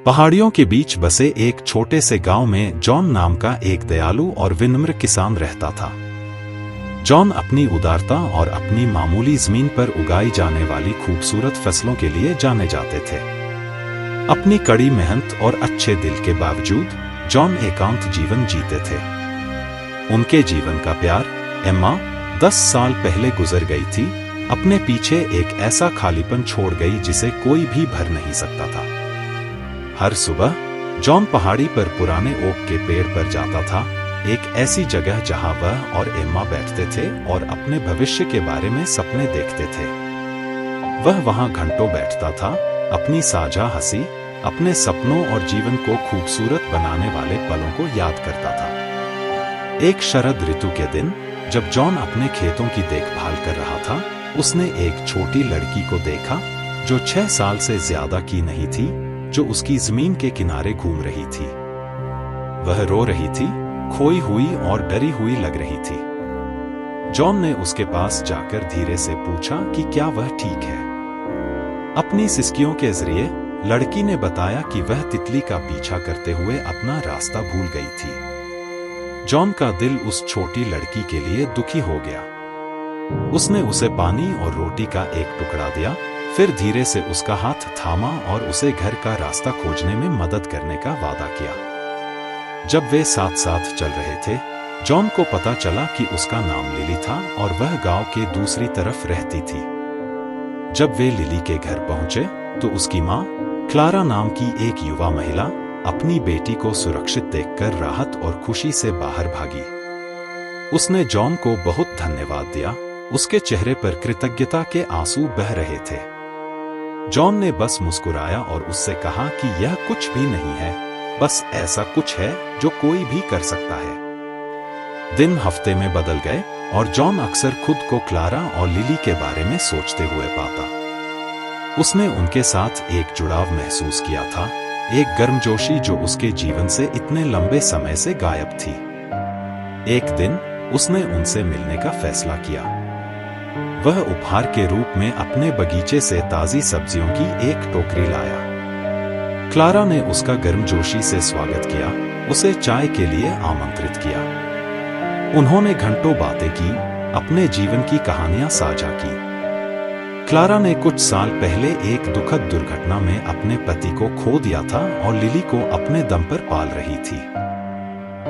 पहाड़ियों के बीच बसे एक छोटे से गांव में जॉन नाम का एक दयालु और विनम्र किसान रहता था। जॉन अपनी उदारता और अपनी मामूली जमीन पर उगाई जाने वाली खूबसूरत फसलों के लिए जाने जाते थे। अपनी कड़ी मेहनत और अच्छे दिल के बावजूद जॉन एकांत जीवन जीते थे। उनके जीवन का प्यार एम्मा 10 साल पहले गुजर गई थी, अपने पीछे एक ऐसा खालीपन छोड़ गई जिसे कोई भी भर नहीं सकता था। हर सुबह जॉन पहाड़ी पर पुराने ओक के पेड़ पर जाता था, एक ऐसी जगह जहां वह और एम्मा बैठते थे और अपने भविष्य के बारे में सपने देखते थे। वह वहां घंटों बैठता था, अपनी साझा हंसी, अपने सपनों और जीवन को खूबसूरत बनाने वाले पलों को याद करता था। एक शरद ऋतु के दिन जब जॉन अपने खेतों की देखभाल कर रहा था, उसने एक छोटी लड़की को देखा जो 6 साल से ज्यादा की नहीं थी, जो उसकी जमीन के किनारे घूम रही थी। वह रो रही थी, खोई हुई और डरी हुई लग रही थी। जॉन ने उसके पास जाकर धीरे से पूछा कि क्या वह ठीक है। अपनी सिसकियों के जरिए लड़की ने बताया कि वह तितली का पीछा करते हुए अपना रास्ता भूल गई थी। जॉन का दिल उस छोटी लड़की के लिए दुखी हो गया। उसने उसे पानी और रोटी का एक टुकड़ा दिया, फिर धीरे से उसका हाथ थामा और उसे घर का रास्ता खोजने में मदद करने का वादा किया। जब वे साथ साथ चल रहे थे, जॉन को पता चला कि उसका नाम लिली था और वह गांव के दूसरी तरफ रहती थी। जब वे लिली के घर पहुंचे तो उसकी मां, क्लारा नाम की एक युवा महिला, अपनी बेटी को सुरक्षित देखकर राहत और खुशी से बाहर भागी। उसने जॉन को बहुत धन्यवाद दिया, उसके चेहरे पर कृतज्ञता के आंसू बह रहे थे। जॉन ने बस मुस्कुराया और उससे कहा कि यह कुछ भी नहीं है, बस ऐसा कुछ है जो कोई भी कर सकता है। दिन हफ्ते में बदल गए और जॉन अक्सर खुद को क्लारा और लिली के बारे में सोचते हुए पाता। उसने उनके साथ एक जुड़ाव महसूस किया था, एक गर्मजोशी जो उसके जीवन से इतने लंबे समय से गायब थी। एक दिन उसने उनसे मिलने का फैसला किया। वह उपहार के रूप में अपने बगीचे से ताजी सब्जियों की एक टोकरी लाया। क्लारा ने उसका गर्मजोशी से स्वागत किया, उसे चाय के लिए आमंत्रित किया। उन्होंने घंटों बातें की, अपने जीवन की कहानियां साझा की। क्लारा ने कुछ साल पहले एक दुखद दुर्घटना में अपने पति को खो दिया था और लिली को अपने दम पर पाल रही थी।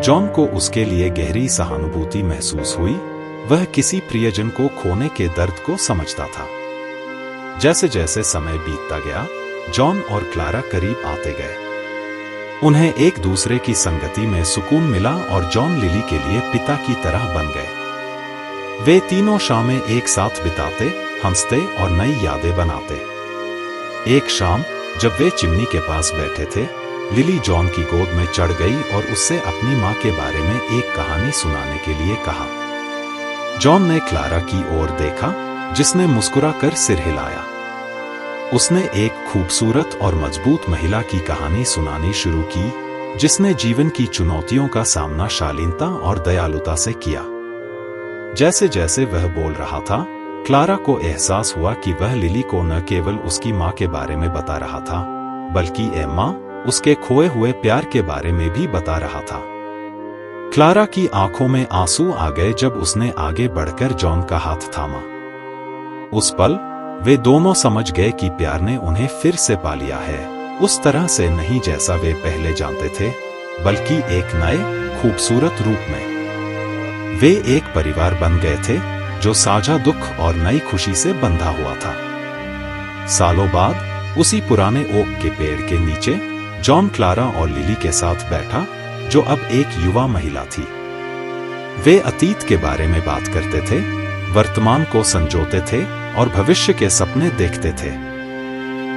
जॉन को उसके लिए गहरी सहानुभूति महसूस हुई, वह किसी प्रियजन को खोने के दर्द को समझता था। जैसे जैसे समय बीतता गया, जॉन और क्लारा करीब आते गए। उन्हें एक दूसरे की संगति में सुकून मिला और जॉन लिली के लिए पिता की तरह बन गए। वे तीनों शामें एक साथ बिताते, हंसते और नई यादें बनाते। एक शाम जब वे चिमनी के पास बैठे थे, लिली जॉन की गोद में चढ़ गई और उससे अपनी मां के बारे में एक कहानी सुनाने के लिए कहा। जॉन ने क्लारा की ओर देखा, जिसने मुस्कुराकर सिर हिलाया। उसने एक खूबसूरत और मजबूत महिला की कहानी सुनानी शुरू की, जिसने जीवन की चुनौतियों का सामना शालीनता और दयालुता से किया। जैसे जैसे वह बोल रहा था, क्लारा को एहसास हुआ कि वह लिली को न केवल उसकी मां के बारे में बता रहा था, बल्कि एम्मा, उसके खोए हुए प्यार के बारे में भी बता रहा था। क्लारा की आंखों में आंसू आ गए जब उसने आगे बढ़कर जॉन का हाथ थामा। उस पल वे दोनों समझ गए कि प्यार ने उन्हें फिर से पा लिया है, उस तरह से नहीं जैसा वे पहले जानते थे, बल्कि एक नए, खूबसूरत रूप में। वे एक परिवार बन गए थे जो साझा दुख और नई खुशी से बंधा हुआ था। सालों बाद उसी पुराने ओक के पेड़ के नीचे जॉन क्लारा और लिली के साथ बैठा, जो अब एक युवा महिला थी। वे अतीत के बारे में बात करते थे, वर्तमान को संजोते थे और भविष्य के सपने देखते थे।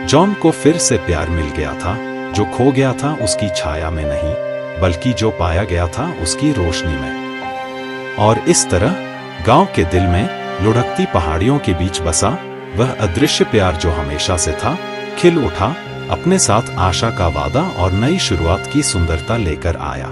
जॉन को फिर से प्यार मिल गया था, जो खो गया था उसकी छाया में नहीं, बल्कि जो पाया गया था उसकी रोशनी में। और इस तरह गांव के दिल में लुढ़कती पहाड़ियों के बीच बसा वह अदृश्य प्यार जो हमेशा से था, खिल उठा, अपने साथ आशा का वादा और नई शुरुआत की सुंदरता लेकर आया।